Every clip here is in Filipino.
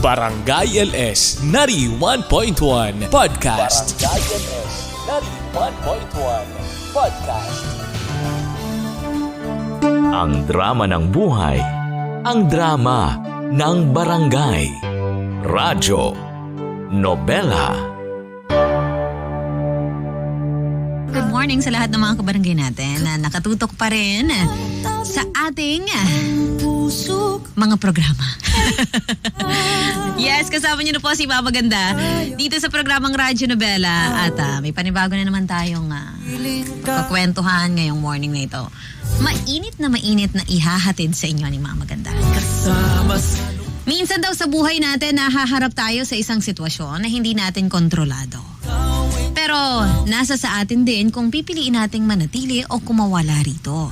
Barangay LS 91.1 Podcast. Barangay LS 91.1 Podcast. Ang drama ng buhay, ang drama ng barangay. Radyo, nobela. Good morning sa lahat ng mga kabarangay natin na nakatutok pa rin sa ating mga programa. Yes, kasama niyo na po si Mama Ganda dito sa programang Radyo Nobela at may panibago na naman tayong kakwentuhan ngayong morning na ito. Mainit na ihahatid sa inyo ni Mama Ganda. Minsan daw sa buhay natin nahaharap tayo sa isang sitwasyon na hindi natin kontrolado. Pero nasa sa atin din kung pipiliin nating manatili o kumawala rito.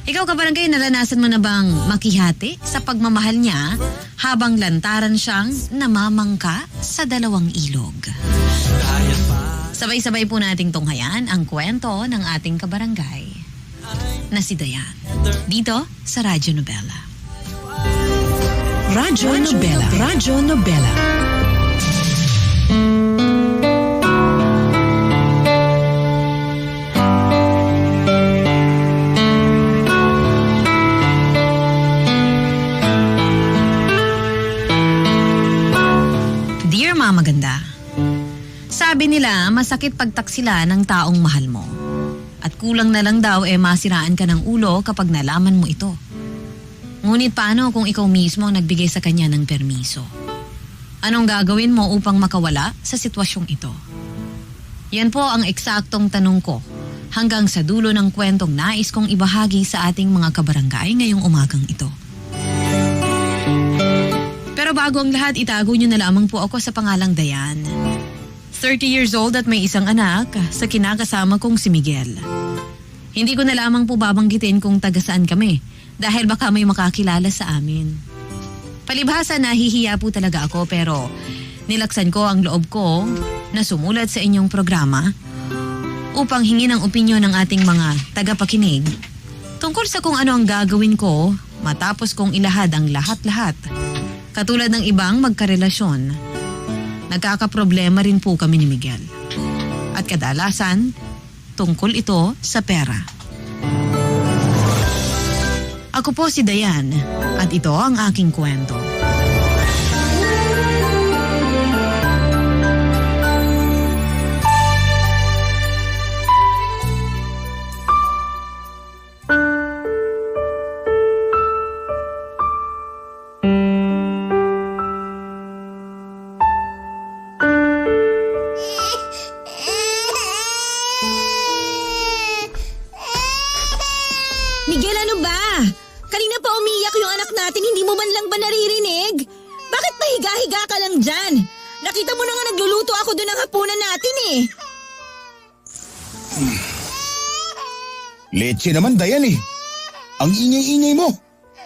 Ikaw kabarangay, naranasan mo na bang makihati sa pagmamahal niya habang lantaran siyang namamangka sa dalawang ilog? Sabay-sabay po nating tunghayan ang kwento ng ating kabarangay na si Dayan. Dito sa Radyo Nobela. Radyo Nobela. Radyo Nobela. Dear Mama Ganda, sabi nila masakit pagtaksila ng taong mahal mo. At kulang na lang daw masiraan ka ng ulo kapag nalaman mo ito. Ngunit paano kung ikaw mismo ang nagbigay sa kanya ng permiso? Anong gagawin mo upang makawala sa sitwasyong ito? Yan po ang eksaktong tanong ko hanggang sa dulo ng kwentong nais kong ibahagi sa ating mga kabarangay ngayong umagang ito. Pero bago ang lahat, itago niyo na lamang po ako sa pangalang Dayan. 30 years old at may isang anak sa kinakasama kong si Miguel. Hindi ko na lamang po babanggitin kung taga saan kami dahil baka may makakilala sa amin. Palibhasa nahihiya po talaga ako pero nilaksan ko ang loob ko na sumulat sa inyong programa upang hingin ang opinyon ng ating mga tagapakinig tungkol sa kung ano ang gagawin ko matapos kong ilahad ang lahat-lahat. Katulad ng ibang magkarelasyon, nagkakaproblema rin po kami ni Miguel. At kadalasan, tungkol ito sa pera. Ako po si Dayan at ito ang aking kwento. Miguel, ano ba? Kanina pa umiyak yung anak natin, hindi mo man lang ba naririnig? Bakit pahiga-higa ka lang dyan? Nakita mo na nga nagluluto ako doon ng hapunan natin eh. Leche naman, Dayan eh. Ang ingay-ingay mo.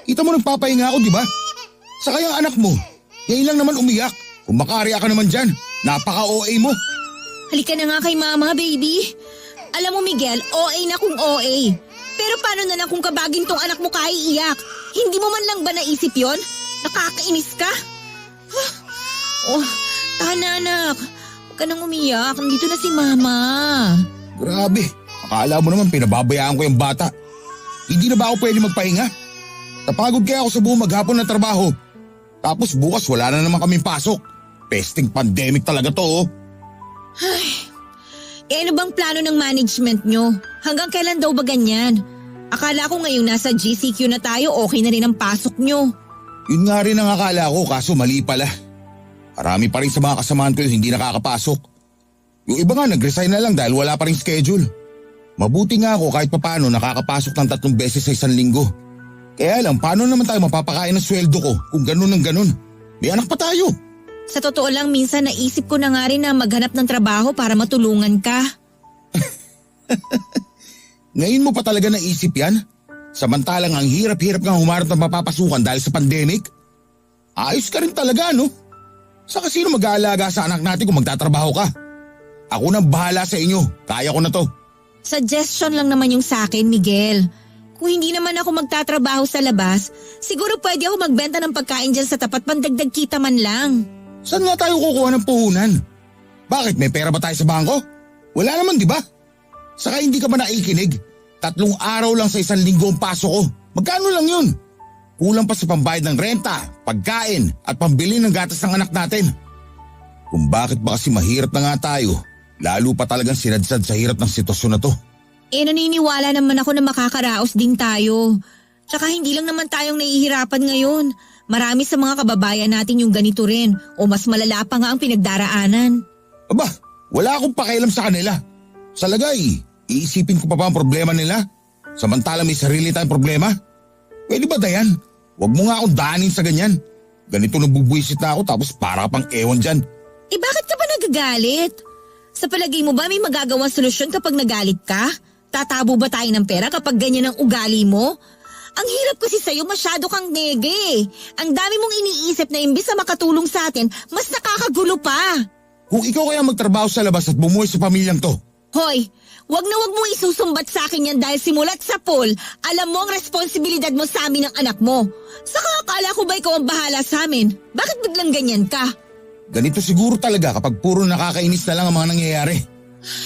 Kita mo nagpapahinga ako, di ba? Saka yung anak mo, yan lang naman umiyak. Kung makarya ka naman dyan, napaka-OA mo. Halika na nga kay mama, baby. Alam mo Miguel, OA na kung OA. Pero paano na lang kung kabagin tong anak mo kaiiyak? Hindi mo man lang ba naisip yon? Nakakainis ka? Oh, tahan na anak. Huwag ka nang umiyak. Nandito na si mama. Grabe, akala mo naman pinababayaan ko yung bata. Hindi na ba ako pwede magpahinga? Napagod kaya ako sa buong maghapon na trabaho. Tapos bukas wala na naman kaming pasok. Pesting pandemic talaga to oh. Ano bang plano ng management nyo? Hanggang kailan daw ba ganyan? Akala ko ngayong nasa GCQ na tayo, okay na rin ang pasok nyo. Yun nga rin ang akala ko kaso mali pala. Marami pa rin sa mga kasamahan ko yung hindi nakakapasok. Yung iba nga nag-resign na lang dahil wala pa rin schedule. Mabuti nga ako kahit papano nakakapasok ng 3 beses sa isang linggo. Kaya lang paano naman tayo mapapakain ng sweldo ko kung ganun ng ganun? May anak pa tayo. Sa totoo lang, minsan naisip ko na nga rin na maghanap ng trabaho para matulungan ka. Ngayon mo pa talaga naisip yan? Samantalang ang hirap-hirap kang humarap ng mapapasukan dahil sa pandemic? Ayos ka rin talaga, no? Saka sino mag-aalaga sa anak natin kung magtatrabaho ka? Ako nang bahala sa inyo. Kaya ko na to. Suggestion lang naman yung sa akin, Miguel. Kung hindi naman ako magtatrabaho sa labas, siguro pwede ako magbenta ng pagkain dyan sa tapat pandagdag kita man lang. Saan nga tayo kukuha ng puhunan? Bakit, may pera ba tayo sa bangko? Wala naman, di ba? Saka hindi ka ba naikinig? 3 araw lang sa 1 linggo ang pasok ko. Magkano lang yun? Kulang pa sa pambayad ng renta, pagkain at pambili ng gatas ng anak natin. Kung bakit ba kasi mahirap na nga tayo, lalo pa talagang sinadsad sa hirap ng sitwasyon na to. Naniniwala naman ako na makakaraos din tayo. Tsaka hindi lang naman tayong nahihirapan ngayon. Marami sa mga kababayan natin yung ganito rin o mas malala pa nga ang pinagdaraanan. Aba, wala akong pakialam sa kanila. Sa lagay, iisipin ko pa ba ang problema nila? Samantala may sarili tayong problema? Pwede ba, Dayan? Huwag mo nga akong daanin sa ganyan. Ganito nabubwisit na ako tapos para pang ewan dyan. Bakit ka ba nagagalit? Sa palagay mo ba may magagawang solusyon kapag nagalit ka? Tatabo ba tayo ng pera kapag ganyan ang ugali mo? Ang hirap kasi sa'yo, masyado kang nege. Ang dami mong iniisip na imbis na makatulong sa atin, mas nakakagulo pa. Kung ikaw kaya magtrabaho sa labas at bumuhay sa pamilyang to. Hoy, wag mong isusumbat sa akin yan dahil simulat sa pool, alam mo ang responsibilidad mo sa amin ng anak mo. Saka akala ko ba ikaw ang bahala sa amin? Bakit biglang ganyan ka? Ganito siguro talaga kapag puro nakakainis na lang ang mga nangyayari.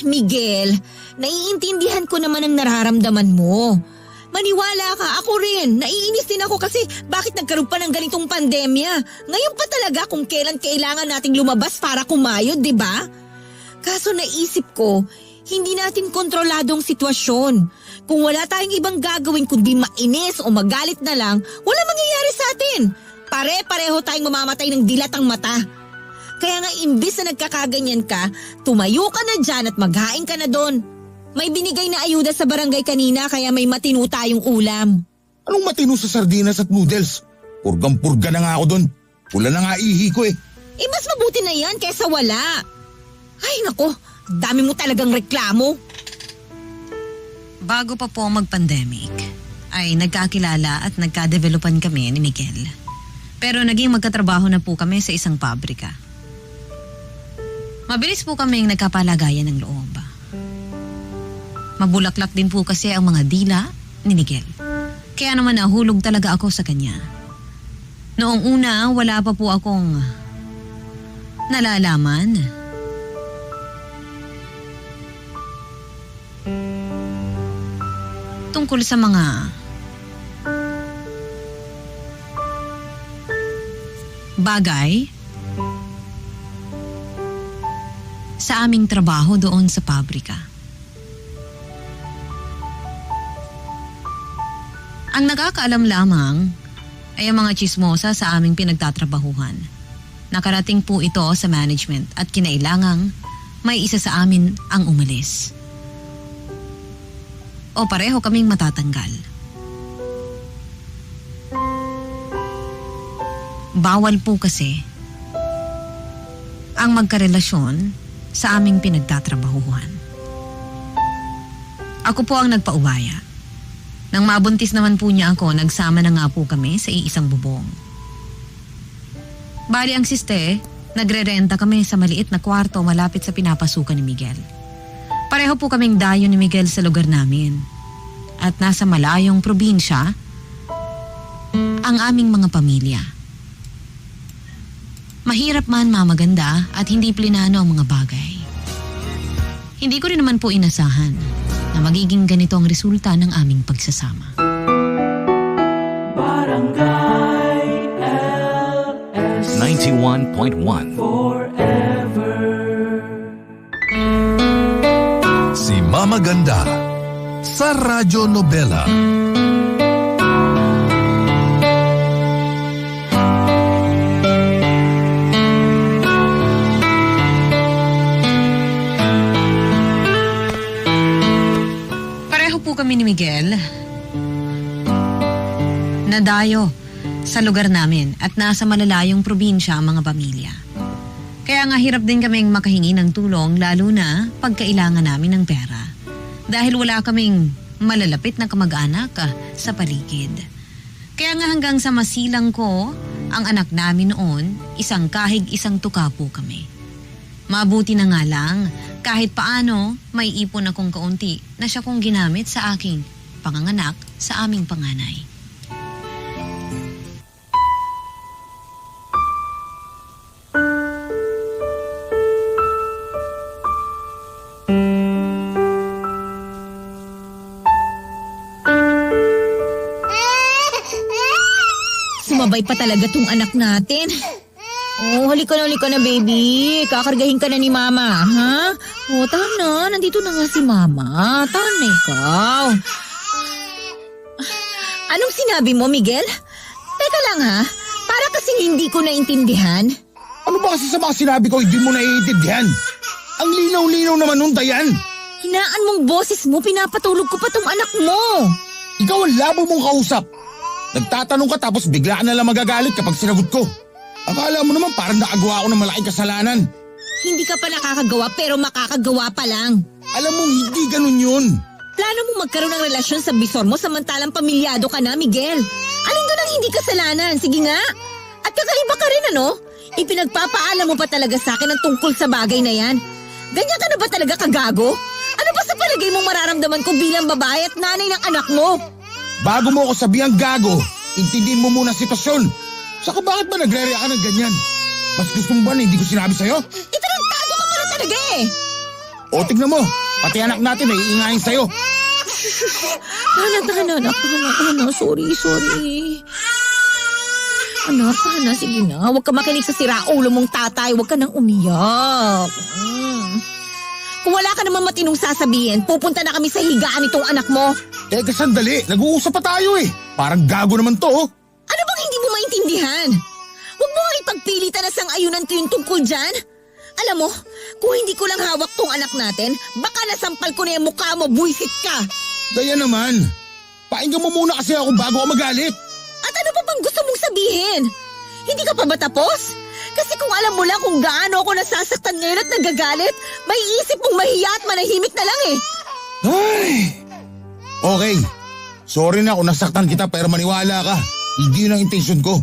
Miguel, naiintindihan ko naman ang nararamdaman mo. Maniwala ka, ako rin. Naiinis din ako kasi bakit nagkaroon pa ng ganitong pandemya. Ngayon pa talaga kung kailan kailangan nating lumabas para kumayod, di ba? Kaso naisip ko, hindi natin kontroladong sitwasyon. Kung wala tayong ibang gagawin kundi mainis o magalit na lang, wala mangyayari sa atin. Pare-pareho tayong mamamatay ng dilatang mata. Kaya nga imbis na nagkakaganyan ka, tumayo ka na dyan at maghain ka na doon. May binigay na ayuda sa barangay kanina kaya may matino tayong ulam. Anong matino sa sardinas at noodles? Purgang-purga na nga ako doon. Pula na nga ihi ko eh. Mas mabuti na yan kaysa wala. Ay nako, dami mo talagang reklamo. Bago pa po mag-pandemic, ay nagkakilala at nagka-developan kami ni Miguel. Pero naging magkatrabaho na po kami sa isang pabrika. Mabilis po kaming nagkapalagayan ng loob. Mabulaklak din po kasi ang mga dila ni Miguel. Kaya naman nahulog talaga ako sa kanya. Noong una, wala pa po akong nalalaman. Tungkol sa mga bagay sa aming trabaho doon sa pabrika. Ang nakakaalam lamang ay ang mga chismosa sa aming pinagtatrabahuhan. Nakarating po ito sa management at kinailangang may isa sa amin ang umalis. O pareho kaming matatanggal. Bawal po kasi ang magkarelasyon sa aming pinagtatrabahuhan. Ako po ang nagpaubaya. Nang mabuntis naman po niya ako, nagsama na nga po kami sa iisang bubong. Bali ang siste, nagre-renta kami sa maliit na kwarto malapit sa pinapasukan ni Miguel. Pareho po kaming dayo ni Miguel sa lugar namin. At nasa malayong probinsya, ang aming mga pamilya. Mahirap man mamaganda at hindi plinano ang mga bagay. Hindi ko rin naman po inasahan na magiging ganito ang resulta ng aming pagsasama. Barangay LS 91.1 Si Mama Ganda sa Radyo Nobela. Pareho po kami ni Miguel. Nadayo sa lugar namin at nasa malalayong probinsya ang mga pamilya. Kaya nga hirap din kaming makahingi ng tulong lalo na pagkailangan namin ng pera. Dahil wala kaming malalapit na kamag-anak sa paligid. Kaya nga hanggang sa masilang ko, ang anak namin noon, isang kahig isang tuka po kami. Mabuti na nga lang, kahit paano may ipon akong kaunti na siya kong ginamit sa aking panganganak sa aming panganay. Sumabay pa talaga tong anak natin. Oh, halika na baby. Kakargahin ka na ni mama, ha? Oh, tahan na. Nandito na nga si mama. Tahan na ikaw. Anong sinabi mo, Miguel? Teka lang ha. Para kasing hindi ko naintindihan. Ano ba kasi sa mga sinabi ko hindi mo naiintindihan? Ang linaw-linaw naman nun, Dayan. Hinaan mong boses mo, pinapatulog ko pa tong anak mo. Ikaw ang labo mong kausap. Nagtatanong ka tapos bigla ka nalang magagalit kapag sinagot ko. Akala mo naman parang nakagawa ako ng malaking kasalanan. Hindi ka pa nakakagawa pero makakagawa pa lang. Alam mo, hindi ganun yun. Plano mo magkaroon ng relasyon sa bisor mo samantalang pamilyado ka na, Miguel. Alin doon ang hindi kasalanan? Sige nga. At kakaiba ka rin, ano? Ipinagpapaalam mo pa talaga sa akin ang tungkol sa bagay na yan. Ganyan ka na ba talaga kagago? Ano ba sa palagay mong mararamdaman ko bilang babae at nanay ng anak mo? Bago mo ako sabihang gago, intindihin mo muna ang sitwasyon. Saka bakit ba nagre-react ka ng ganyan? Mas gusto mo ba na hindi ko sinabi sa'yo? Itarantado ka mo na talaga eh! O tignan mo, pati anak natin ay iingayin sa'yo. Tahan na. Sorry. Anak, tahan na. Sige na. Huwag ka makinig sa siraulo mong tatay. Huwag ka nang umiyak. Kung wala ka naman matinong sasabihin, pupunta na kami sa higaan nitong anak mo. Teka sandali, nag-uusap pa tayo eh. Parang gago naman to oh. Ano bang hindi mo maintindihan? Huwag mo nga ipagpilitan na sang-ayunan ko yung tungkol dyan. Alam mo, kung hindi ko lang hawak tong anak natin, baka nasampal ko na yung mukha mo, buisit ka. Daya naman, pakinggan mo muna kasi ako bago ako magalit. At ano pa bang gusto mong sabihin? Hindi ka pa ba tapos? Kasi kung alam mo lang kung gaano ako nasasaktan ngayon at nagagalit, may isip mong mahiya at manahimik na lang eh. Ay! Okay, sorry na kung nasaktan kita pero maniwala ka. Hindi yun ang intensyon ko.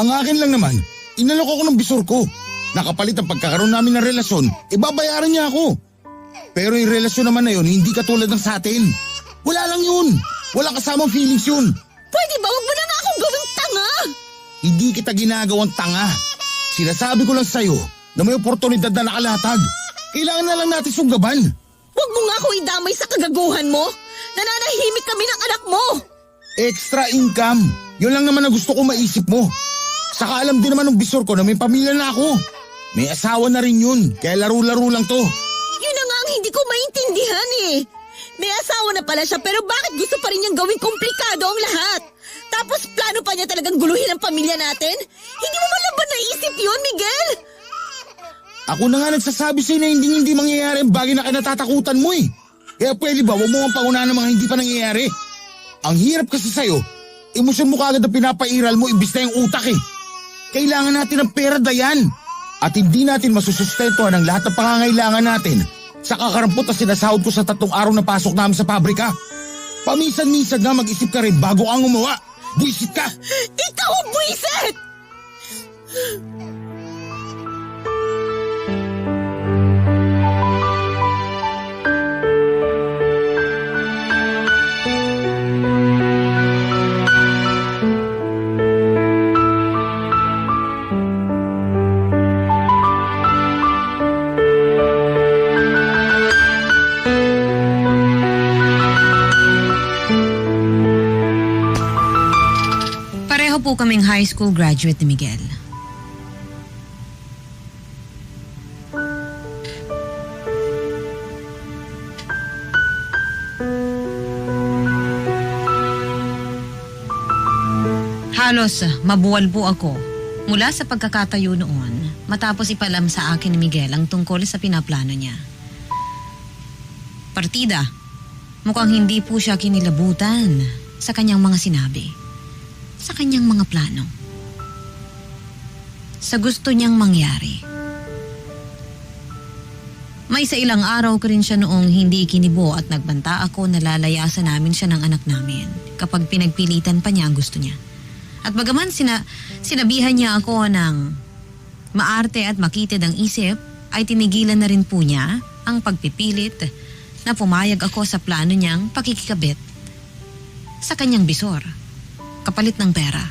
Ang akin lang naman, inalok ako ng bisor ko. Nakapalit ang pagkakaroon namin ng relasyon, ibabayaran niya ako. Pero yung relasyon naman na yun, hindi katulad ng sa atin. Wala lang yun. Wala kasamang feelings yun. Pwede ba? Huwag mo na nga akong gawing tanga. Hindi kita ginagawang tanga. Sinasabi ko lang sa'yo na may oportunidad na nakalatag. Kailangan na lang natin sunggaban. Huwag mo nga ako idamay sa kagaguhan mo. Nananahimik kami ng anak mo. Extra income. Yun lang naman ang gusto ko maisip mo. Saka alam din naman ng bisor ko na may pamilya na ako. May asawa na rin yun, kaya laro-laro lang to. Yun na nga ang hindi ko maintindihan eh. May asawa na pala siya pero bakit gusto pa rin niyang gawing komplikado ang lahat? Tapos plano pa niya talagang guluhin ang pamilya natin? Hindi mo man lang ba naisip yun, Miguel? Ako na nga nagsasabi sa'yo na hindi mangyayari ang bagay na kinatatakutan mo eh. Kaya pwede ba, huwag mo ang pangunahan ng mga hindi pa nangyayari. Ang hirap kasi sa'yo, emosyon mo kagad ang pinapairal mo imbis na yung utak eh. Kailangan natin ng pera, Dayan. At hindi natin masusustentuhan ang lahat ng pangangailangan natin sa kakarampot na sinasahod ko sa 3 araw na pasok namin sa pabrika. Paminsan-minsan nga mag-isip ka rin bago kang gumawa. Buisit ka! Ikaw ang buisit! Po kaming high school graduate ni Miguel. Halos mabuwal po ako mula sa pagkakatayo noon matapos ipalam sa akin ni Miguel ang tungkol sa pinaplano niya. Partida, mukhang hindi po siya kinilabutan sa kanyang mga sinabi. Sa kanyang mga plano. Sa gusto niyang mangyari. May sa ilang araw ko rin siya noong hindi kinibo at nagbanta ako na lalayasan namin siya ng anak namin kapag pinagpilitan pa niya ang gusto niya. At bagaman sinabihan niya ako ng maarte at makitid ang isip, ay tinigilan na rin po niya ang pagpipilit na pumayag ako sa plano niyang pakikikabit. sa kanyang bisor, kapalit ng pera.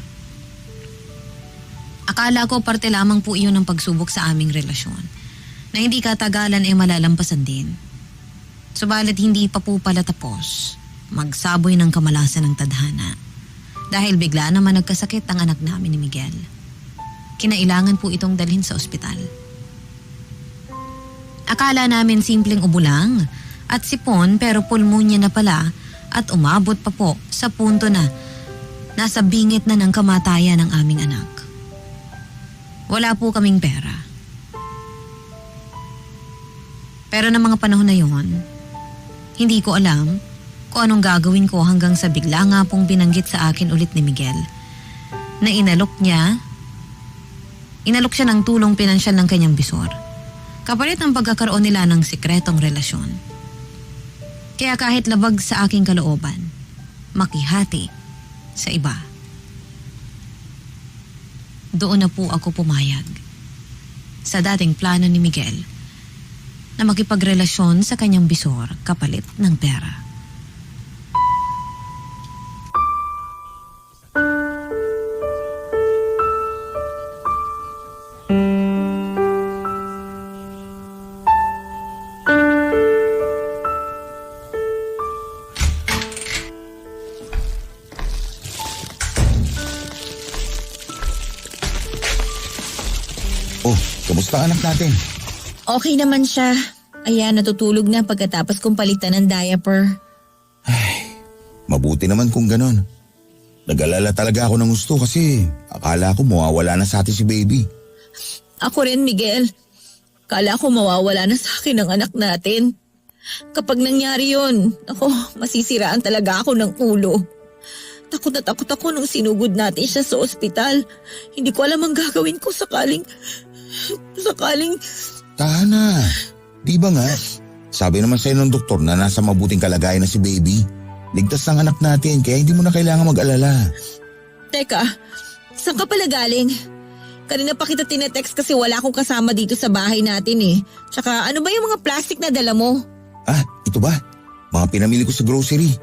Akala ko parte lamang po iyon ng pagsubok sa aming relasyon, na hindi katagalan ay malalampasan din. Subalit hindi pa po pala tapos magsaboy ng kamalasan ng tadhana dahil bigla naman nagkasakit ang anak namin ni Miguel. Kinailangan po itong dalhin sa ospital. Akala namin simpleng ubo lang at sipon pero pulmonya na pala at umabot pa po sa punto na nasa bingit na ng kamatayan ng aming anak. Wala po kaming pera. Pero ng mga panahon na yon, hindi ko alam kung anong gagawin ko hanggang sa bigla nga pong binanggit sa akin ulit ni Miguel na inalok siya ng tulong pinansyal ng kanyang bisor, kapalit ang pagkakaroon nila ng sikretong relasyon. Kaya kahit labag sa aking kalooban, makihati sa iba. Doon na po ako pumayag sa dating plano ni Miguel na makipagrelasyon sa kanyang bisor kapalit ng pera. Oh, kamusta anak natin? Okay naman siya. Ayan, natutulog na pagkatapos kong palitan ng diaper. Mabuti naman kung ganon. Nag-alala talaga ako ng gusto kasi akala ko mawawala na sa atin si baby. Ako rin, Miguel. Kala ko mawawala na sa akin ang anak natin. Kapag nangyari yun, ako, masisiraan talaga ako ng ulo. Takot na takot ako nung sinugod natin siya sa ospital. Hindi ko alam ang gagawin ko sakaling... Tahan na. Di ba nga? Sabi naman sa'yo ng doktor na nasa mabuting kalagayan na si baby. Ligtas ng anak natin kaya hindi mo na kailangan mag-alala. Teka, saan ka pala galing? Kanina pa kita tinetext kasi wala akong kasama dito sa bahay natin eh. Tsaka ano ba yung mga plastic na dala mo? Ah, ito ba? Mga pinamili ko sa grocery.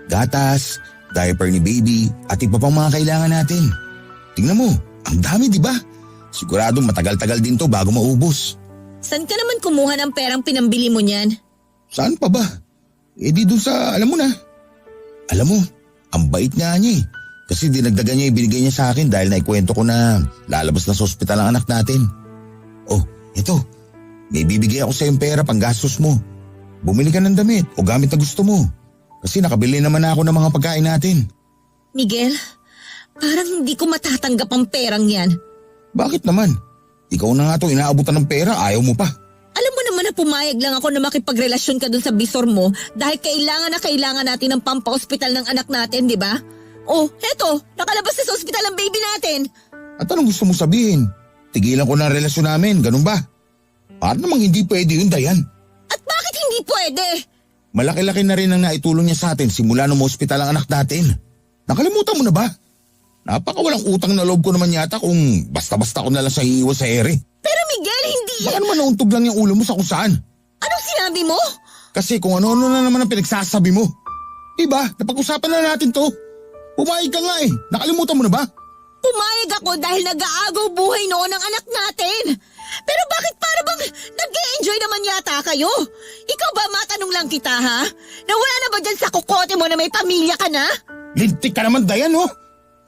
Gatas, diaper ni baby at iba pang mga kailangan natin. Tingnan mo, ang dami di ba? Siguradong matagal-tagal din to bago maubos. Saan ka naman kumuha ng perang pinambili mo niyan? Saan pa ba? Eh di dun sa, alam mo na. Alam mo, ang bait nga niya eh. Kasi dinagdagan niya yung binigay niya sa akin dahil naikwento ko na lalabas na sa ospital ang anak natin. Oh, ito. May bibigay ako sa yung pera pang gastos mo. Bumili ka ng damit o gamit na gusto mo. Kasi nakabili naman ako ng mga pagkain natin. Miguel, parang hindi ko matatanggap ang perang yan. Bakit naman? Ikaw na nga to inaabutan ng pera, ayaw mo pa. Alam mo naman na pumayag lang ako na makipagrelasyon ka dun sa bisor mo dahil kailangan na kailangan natin ng pampa-ospital ng anak natin, di ba? Oh, heto, nakalabas na sa ospital ang baby natin. At anong gusto mo sabihin? Tigilan ko na ang relasyon namin, ganun ba? Para namang hindi pwede yun, Dayan. At bakit hindi pwede? Malaki-laki na rin ang naitulong niya sa atin simula nung ospital ang anak natin. Nakalimutan mo na ba? Napakawalang utang na loob ko naman yata kung basta-basta ko na lang sa iiwas sa ere. Pero Miguel, hindi. Baka naman nauntog lang yung ulo mo sa kung saan. Anong sinabi mo? Kasi kung ano-ano na naman ang pinagsasabi mo. Diba, napag-usapan na natin to. Pumayag ka nga eh, nakalimutan mo na ba? Pumayag ako dahil nag-aagaw buhay noon ng anak natin. Pero bakit para bang nag-e-enjoy naman yata kayo? Ikaw ba, matanong lang kita ha? Nawala na ba dyan sa kukote mo na may pamilya ka na? Lintik ka naman, Dayan, oh.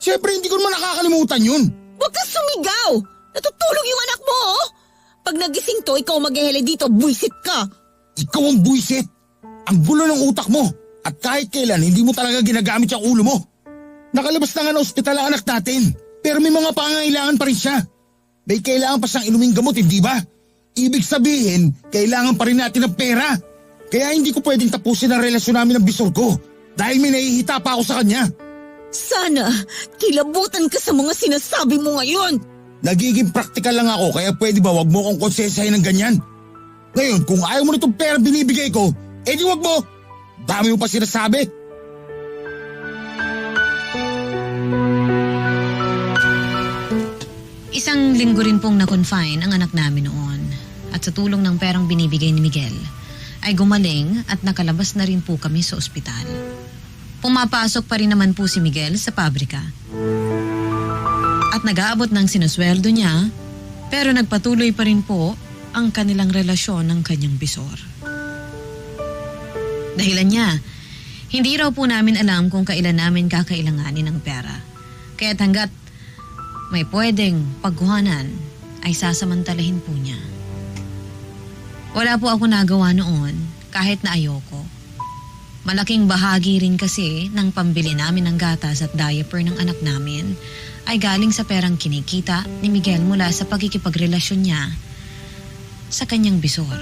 Siyempre hindi ko naman nakakalimutan yun. Huwag kang sumigaw! Natutulog yung anak mo, oh! Pag nagising to, ikaw maghehele dito, buisit ka! Ikaw ang buisit! Ang gulo ng utak mo! At kahit kailan, hindi mo talaga ginagamit yung ulo mo! Nakalabas na nga ng ospital ang anak natin, pero may mga pangangailangan pa rin siya. May kailangan pa siyang inuming gamot, hindi ba? Ibig sabihin, kailangan pa rin natin ng pera. Kaya hindi ko pwedeng tapusin ang relasyon namin ng bisor ko dahil may nahihita pa ako sa kanya. Sana, kilabutan ka sa mga sinasabi mo ngayon. Nagiging praktikal lang ako kaya pwede ba wag mo akong konsensahin ng ganyan? Ngayon, kung ayaw mo nitong pera binibigay ko, edi wag mo. Dami mo pa sinasabi. Isang linggo rin pong na-confine ang anak namin noon. At sa tulong ng perang binibigay ni Miguel, ay gumaling at nakalabas na rin po kami sa ospital. Pumapasok pa rin naman po si Miguel sa pabrika. At nag-aabot ng sinusweldo niya, pero nagpatuloy pa rin po ang kanilang relasyon ng kanyang bisor. Dahilan niya, hindi raw po namin alam kung kailan namin kakailanganin ng pera. Kaya't hanggat may pwedeng pagkuhanan, ay sasamantalahin po niya. Wala po ako nagawa noon kahit na ayoko. Malaking bahagi rin kasi ng pambili namin ng gatas at diaper ng anak namin ay galing sa perang kinikita ni Miguel mula sa pagkikipagrelasyon niya sa kanyang bisor.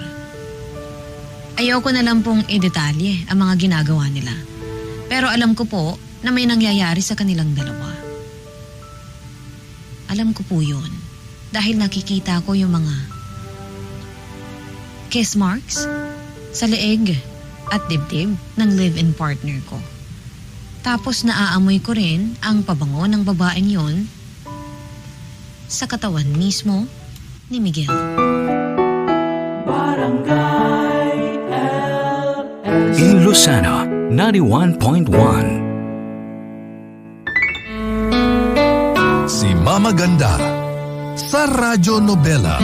Ayoko na lang pong i-detalye ang mga ginagawa nila. Pero alam ko po na may nangyayari sa kanilang dalawa. Alam ko po yun dahil nakikita ko yung mga kiss marks sa leeg at dibdib ng live-in partner ko. Tapos naaamoy ko rin ang pabango ng babaeng yon sa katawan mismo ni Miguel. In Lucena, 91.1. Si Mama Ganda sa Radyo Nobela.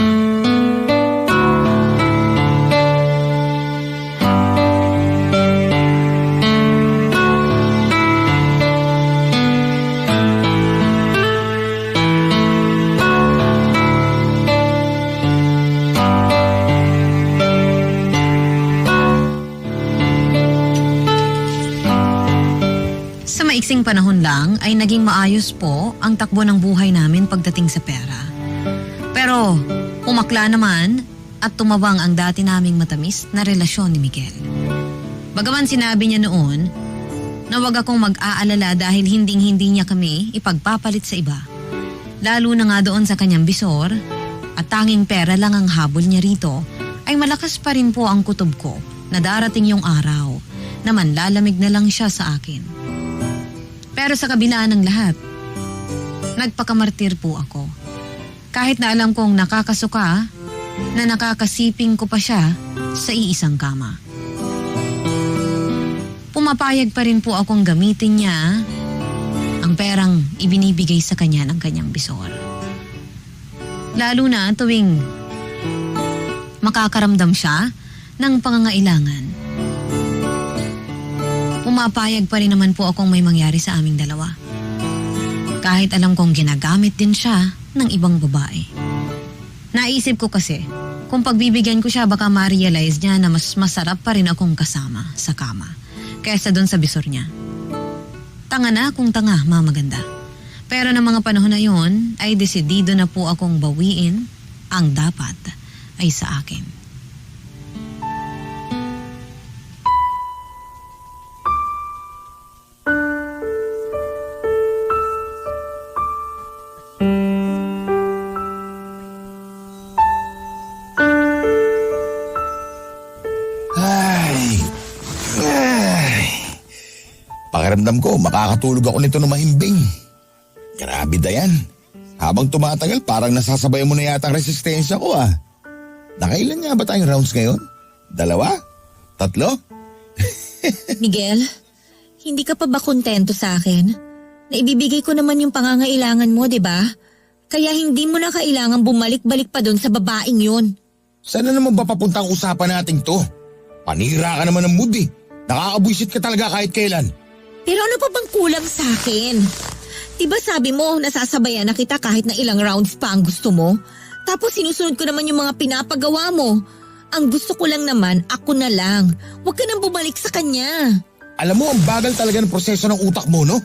Maiksing panahon lang ay naging maayos po ang takbo ng buhay namin pagdating sa pera. Pero umakla naman at tumabang ang dati naming matamis na relasyon ni Miguel. Bagaman sinabi niya noon na wag akong mag-aalala dahil hinding-hindi niya kami ipagpapalit sa iba. Lalo na nga doon sa kanyang bisor at tanging pera lang ang habol niya rito, ay malakas pa rin po ang kutob ko na darating yung araw na manlalamig na lang siya sa akin. Pero sa kabila ng lahat, nagpakamartir po ako. Kahit na alam kong nakakasuka, na nakakasiping ko pa siya sa iisang kama. Pumapayag pa rin po akong gamitin niya ang perang ibinibigay sa kanya ng kanyang bisor. Lalo na tuwing makakaramdam siya ng pangangailangan. Pumapayag pa rin naman po akong may mangyari sa aming dalawa. Kahit alam kong ginagamit din siya ng ibang babae. Naisip ko kasi, kung pagbibigyan ko siya baka ma-realize niya na mas masarap pa rin akong kasama sa kama kaysa doon sa bisor niya. Tanga na kung tanga, Mama Ganda. Pero ng mga panahon na yon ay desidido na po akong bawiin ang dapat ay sa akin. Pakiramdam ko, makakatulog ako nito ng mahimbing. Grabe Dayan. Habang tumatagal, parang nasasabayan mo na yata ang resistensya ko ah. Nakailan nga ba tayong rounds ngayon? 2? 3? Miguel, hindi ka pa ba kontento sa akin? Naibibigay ko naman yung pangangailangan mo, di ba? Kaya hindi mo na kailangan bumalik-balik pa doon sa babaeng yun. Saan na naman ba papunta ang usapan natin to? Panira ka naman ng mood eh. Nakakabwisit ka talaga kahit kailan. Pero ano pa bang kulang sa akin? Diba sabi mo, nasasabayan na kita kahit na ilang rounds pa ang gusto mo? Tapos sinusunod ko naman yung mga pinapagawa mo. Ang gusto ko lang naman, ako na lang. Huwag ka nang bumalik sa kanya. Alam mo, ang bagal talaga ng proseso ng utak mo, no?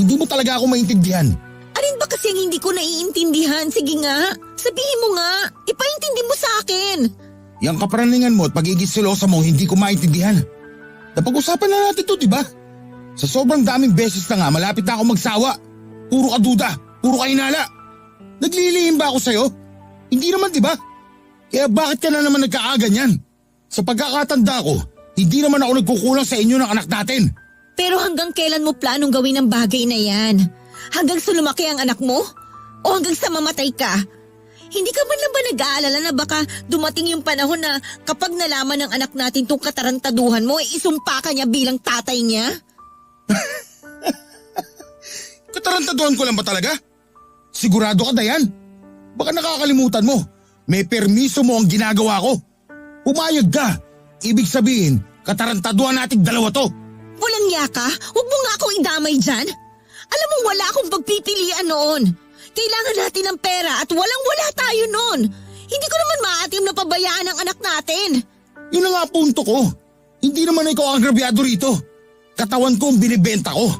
Hindi mo talaga ako maintindihan. Alin ba kasi ang hindi ko naiintindihan? Sige nga, sabihin mo nga. Ipaintindi mo sa akin. Yang kaparaningan mo at pagiging selosa mo, hindi ko maintindihan. Napag-usapan na natin to, diba? Sa sobrang daming beses na nga, malapit na ako magsawa. Puro ka duda, puro ka hinala. Naglilihim ba ako sa'yo? Hindi naman, diba? Kaya bakit ka na naman nagkaaganyan? Sa pagkakatanda ko, hindi naman ako nagkukulang sa inyo ng anak natin. Pero hanggang kailan mo planong gawin ang bagay na yan? Hanggang sa lumaki ang anak mo? O hanggang sa mamatay ka? Hindi ka man lang ba nag-aalala na baka dumating yung panahon na kapag nalaman ng anak natin tong katarantaduhan mo, isumpa ka niya bilang tatay niya? Katarantaduhan ko lang ba talaga? Sigurado ka, Dayan? Baka nakakalimutan mo. May permiso mo ang ginagawa ko. Pumayag ka. Ibig sabihin, katarantaduhan nating dalawa to. Walang yaka, huwag mo nga ako idamay dyan. Alam mo wala akong pagpipilian noon. Kailangan natin ng pera at walang-wala tayo noon. Hindi ko naman maatim na pabayaan ang anak natin. Yun na nga punto ko. Hindi naman ikaw ang agrabyado rito. Katawan ko ang binibenta ko.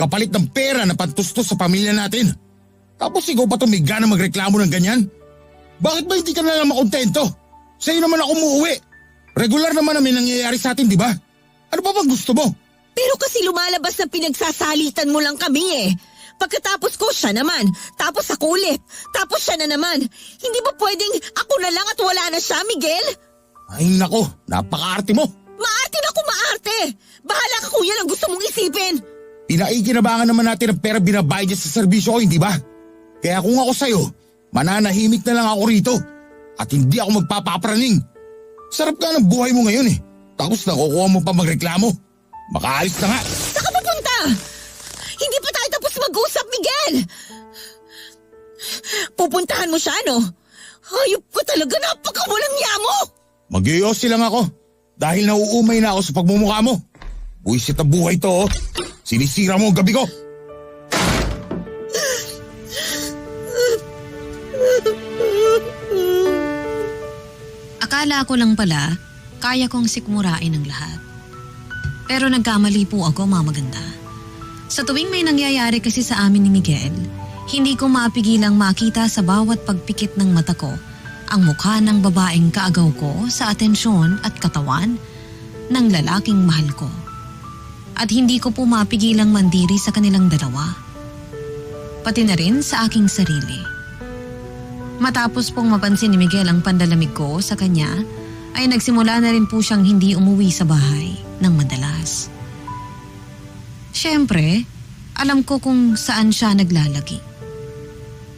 Kapalit ng pera na pantustos sa pamilya natin. Tapos ikaw pa tumiga na magreklamo ng ganyan? Bakit ba hindi ka na lang makontento? Sa'yo naman ako umuwi. Regular naman namin nangyayari sa atin, di ba? Ano pa bang gusto mo? Pero kasi lumalabas na pinagsasalitan mo lang kami eh. Pagkatapos ko siya naman, tapos ako ulit, tapos siya na naman. Hindi ba pwedeng ako na lang at wala na siya, Miguel? Ay nako, napaka-arte mo. Maarte na ako maarte. Bahala ka kung yan ang gusto mong isipin. Pinaikinabangan naman natin ang pera binabayad niya sa serbisyo ko, hindi ba? Kaya kung ako sa'yo, mananahimik na lang ako rito. At hindi ako magpapapraning. Sarap ka ng buhay mo ngayon eh. Tapos nakukuha mo pa magreklamo. Makaalis na nga. Saan ka papunta? Hindi pa tayo tapos mag-usap, Miguel. Pupuntahan mo siya, no? Hayop ko talaga, napakawalang niya mo. Mag-iossi lang ako. Dahil nauumay na ako sa pagmumukha mo. Buwisit ang buhay to, oh. Sinisira mo ang gabi ko. Akala ko lang pala, kaya kong sikmurain ang lahat. Pero nagkamali po ako, Mama Ganda. Sa tuwing may nangyayari kasi sa amin ni Miguel, hindi ko mapigilang makita sa bawat pagpikit ng mata ko ang mukha ng babaeng kaagaw ko sa atensyon at katawan ng lalaking mahal ko. At hindi ko po mapigilang mandiri sa kanilang dalawa. Pati na rin sa aking sarili. Matapos pong mapansin ni Miguel ang pandalamig ko sa kanya, ay nagsimula na rin po siyang hindi umuwi sa bahay ng madalas. Siyempre, alam ko kung saan siya naglalagi.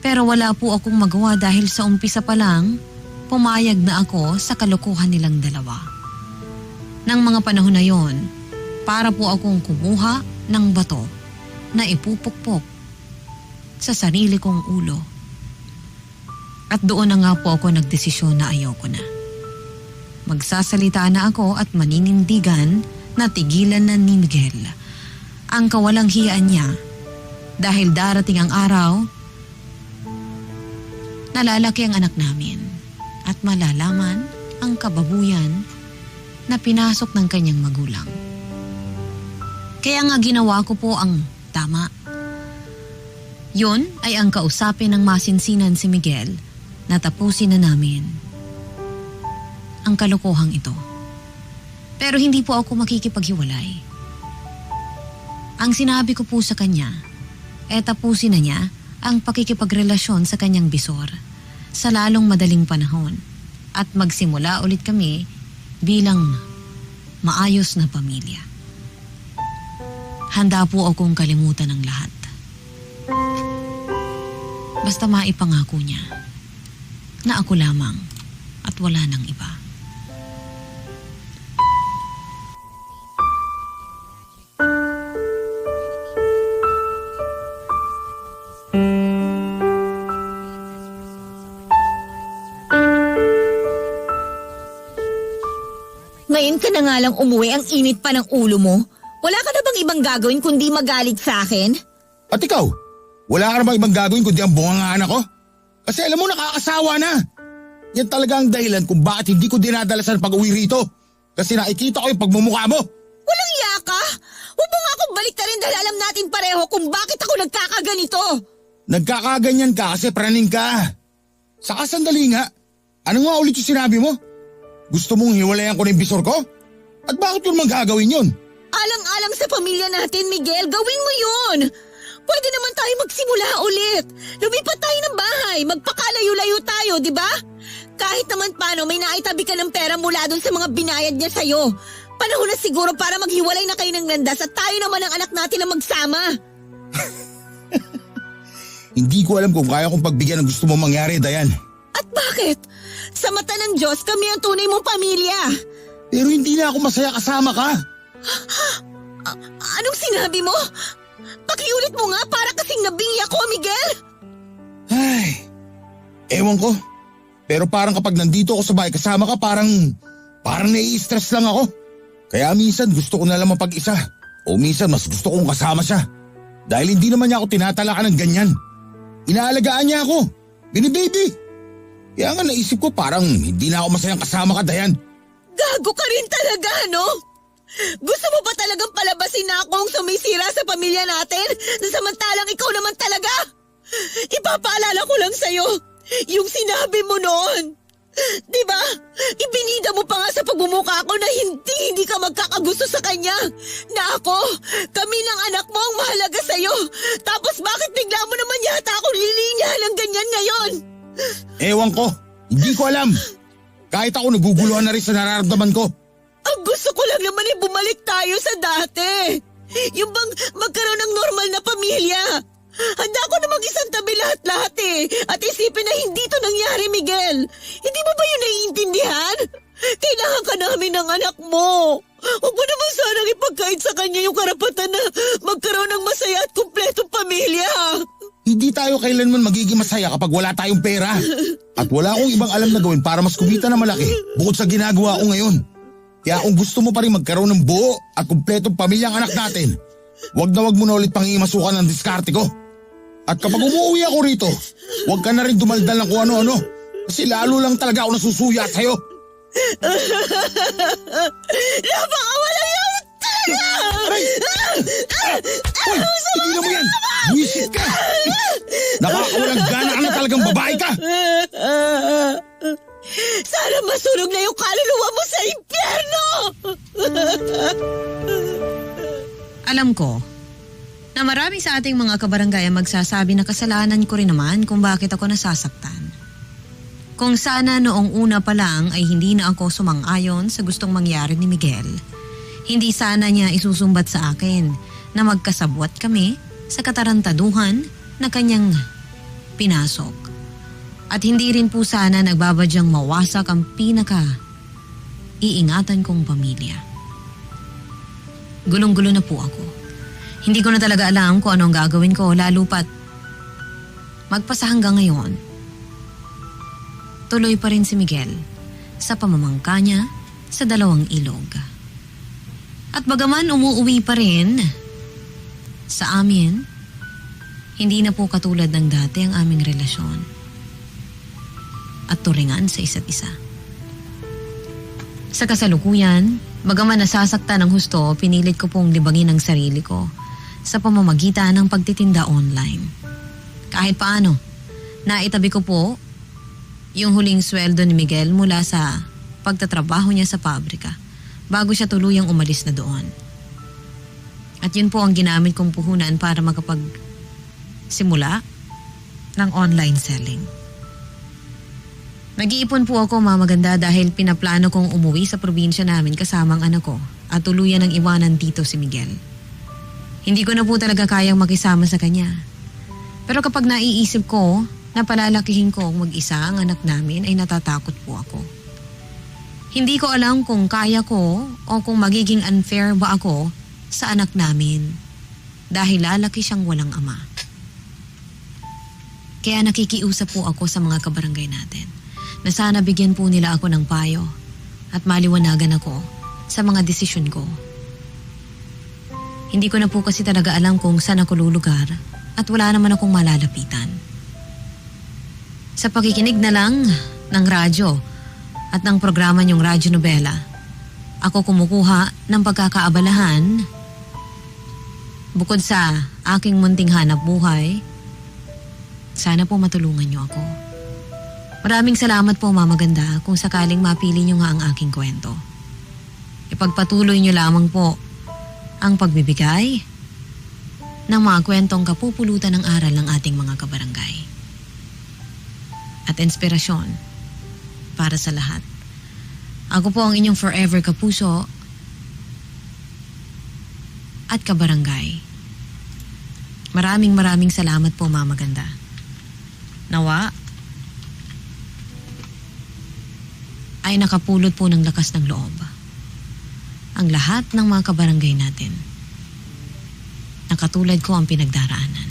Pero wala po akong magawa dahil sa umpisa pa lang, pumayag na ako sa kalokohan nilang dalawa. Nang mga panahon na yon, para po akong kumuha ng bato na ipupukpok sa sarili kong ulo. At doon na nga po ako nagdesisyon na ayoko na. Magsasalita na ako at maninindigan na tigilan na ni Miguel ang kawalang hiyaan niya dahil darating ang araw na lalaki ang anak namin at malalaman ang kababuyan na pinasok ng kanyang magulang. Kaya nga ginawa ko po ang tama. Yun ay ang kausapin ng masinsinan si Miguel na tapusin na namin ang kalokohang ito. Pero hindi po ako makikipaghiwalay. Ang sinabi ko po sa kanya, tapusin na niya ang pakikipagrelasyon sa kanyang bisor sa lalong madaling panahon at magsimula ulit kami bilang maayos na pamilya. Handa po akong kalimutan ang lahat. Basta maipangako niya na ako lamang at wala nang iba. Ngayon ka na nga lang umuwi, ang init pa ng ulo mo. Wala ka na bang ibang gagawin kundi magalit sa akin? At ikaw, wala ka na ba ibang gagawin kundi ang bungangaan ako? Kasi alam mo, nakakasawa na. Yan talaga ang dahilan kung bakit hindi ko dinadalasan pag-uwi rito. Kasi nakikita ko yung pagmumukha mo. Walang yaka! Huwag mo nga akong baliktarin dahil alam natin pareho kung bakit ako nagkakaganito. Nagkakaganyan ka kasi praning ka. Saka sandali nga, ano nga ulit yung sinabi mo? Gusto mong hiwalayan ko ng bisor ko? At bakit yun magagawin yun? Alang-alang sa pamilya natin, Miguel, gawin mo yun! Pwede naman tayo magsimula ulit. Lumipat tayo ng bahay, magpakalayo-layo tayo, di ba? Kahit naman paano may naitabi ka ng pera mula dun sa mga binayad niya sa'yo. Panahon na siguro para maghiwalay na kayo ng landas at tayo naman ang anak natin na magsama. Hindi ko alam kung kaya kong pagbigyan ng gusto mong mangyari, Dayan. At bakit? Sa mata ng Diyos, kami ang tunay mong pamilya. Pero hindi na ako masaya kasama ka. Anong sinabi mo? Pakiulit mo nga para kasing nabingi ako, Miguel. Ay, ewan ko. Pero parang kapag nandito ako sa bahay kasama ka, parang nai-stress lang ako. Kaya minsan gusto ko na lang mapag-isa. O minsan mas gusto kong kasama siya. Dahil hindi naman niya ako tinatalakan ng ganyan. Inaalagaan niya ako. Binibaby. Kaya nga naisip ko parang hindi na ako masayang kasama ka, Dayan. Gago ka rin talaga, no? Gusto mo ba talagang palabasin na akong sumisira sa pamilya natin? Na samantalang ikaw naman talaga? Ipapaalala ko lang sa'yo, yung sinabi mo noon. Diba? Ibinida mo pa nga sa pagmumukha ko na hindi ka magkakagusto sa kanya. Na ako, kami ng anak mo ang mahalaga sa'yo. Tapos bakit bigla mo naman yata akong lilinyahan ng ganyan ngayon? Ewan ko. Hindi ko alam. Kahit ako naguguluhan na rin sa nararamdaman ko. Ang gusto ko lang naman ay bumalik tayo sa dati. Yung bang magkaroon ng normal na pamilya. Handa ko na mag-isang tabi lahat-lahat eh. At isipin na hindi to nangyari, Miguel. Hindi mo ba yun naiintindihan? Kailangan ka namin ng anak mo. Huwag mo naman sanang ipagkait sa kanya yung karapatan na magkaroon ng masaya at kumpletong pamilya. Hindi tayo kailanman magiging masaya kapag wala tayong pera. At wala akong ibang alam na gawin para mas kumita na malaki bukod sa ginagawa ko ngayon. Kaya kung gusto mo pa rin magkaroon ng buo at kumpletong pamilyang anak natin, wag mo na ulit pangingimasukan ng diskarte ko. At kapag umuwi ako rito, wag ka na rin dumaldal ng kung ano-ano. Kasi lalo lang talaga ako nasusuya sa'yo. Napakawala yan talaga! Aray! Hoy! Tigilan mo yan! Buisit ka! Nakakawalang gana ka na talagang babae ka! Sana masunog na yung kaluluwa mo sa impyerno! Alam ko na marami sa ating mga kabarangay ang magsasabi na kasalanan ko rin naman kung bakit ako nasasaktan. Kung sana noong una pa lang ay hindi na ako sumang-ayon sa gustong mangyari ni Miguel, hindi sana niya isusumbat sa akin na magkasabwat kami sa katarantaduhan na kanyang pinasok. At hindi rin po sana nagbabadyang mawasak ang iingatan kong pamilya. Gulong-gulo na po ako. Hindi ko na talaga alam kung anong gagawin ko lalo pat magpasa hanggang ngayon. Tuloy pa rin si Miguel sa pamamangka niya sa 2 ilog. At bagaman umuuwi pa rin sa amin, hindi na po katulad ng dati ang aming relasyon at turingan sa isa't isa. Sa kasalukuyan, bagaman nasasaktan ng husto, pinilit ko pong libangin ang sarili ko sa pamamagitan ng pagtitinda online. Kahit paano, naitabi ko po yung huling sweldo ni Miguel mula sa pagtatrabaho niya sa pabrika bago siya tuluyang umalis na doon. At yun po ang ginamit kong puhunan para makapagsimula ng online selling. Nag-iipon po ako, Mama Ganda, dahil pinaplano kong umuwi sa probinsya namin kasama ang anak ko at tuluyan ng iwanan dito si Miguel. Hindi ko na po talaga kayang makisama sa kanya. Pero kapag naiisip ko na palalakihin ko mag-isa ang anak namin ay natatakot po ako. Hindi ko alam kung kaya ko o kung magiging unfair ba ako sa anak namin dahil lalaki siyang walang ama. Kaya nakikiusap po ako sa mga kabarangay natin na sana bigyan po nila ako ng payo at maliwanagan ako sa mga desisyon ko. Hindi ko na po kasi talaga alam kung saan ako lulugar at wala naman akong malalapitan. Sa pakikinig na lang ng radyo at ng programa niyong Radyo Nobela, ako kumukuha ng pagkakaabalahan bukod sa aking munting hanap buhay. Sana po matulungan niyo ako. Maraming salamat po, Mama Ganda, kung sakaling mapili niyo nga ang aking kwento. Ipagpatuloy niyo lamang po ang pagbibigay ng mga kwentong kapupulutan ng aral ng ating mga kabarangay. At inspirasyon para sa lahat. Ako po ang inyong forever kapuso at kabarangay. Maraming salamat po, Mama Ganda. Nawa ay nakapulot po ng lakas ng loob ang lahat ng mga kabarangay natin na katulad ko ang pinagdaraanan.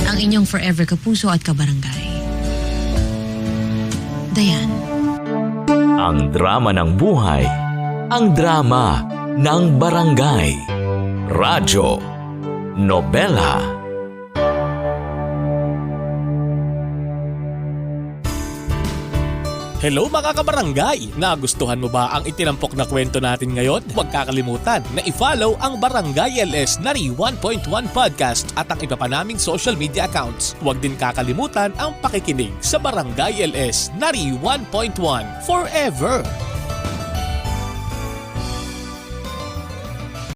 Ang inyong forever kapuso at kabarangay, Dayan. Ang drama ng buhay, ang drama ng barangay. Radyo Nobela. Hello mga kabarangay! Nagustuhan mo ba ang itinampok na kwento natin ngayon? Huwag kakalimutan na i-follow ang Barangay LS Nari 1.1 Podcast at ang iba pa naming social media accounts. Huwag din kakalimutan ang pakikinig sa Barangay LS Nari 1.1 Forever!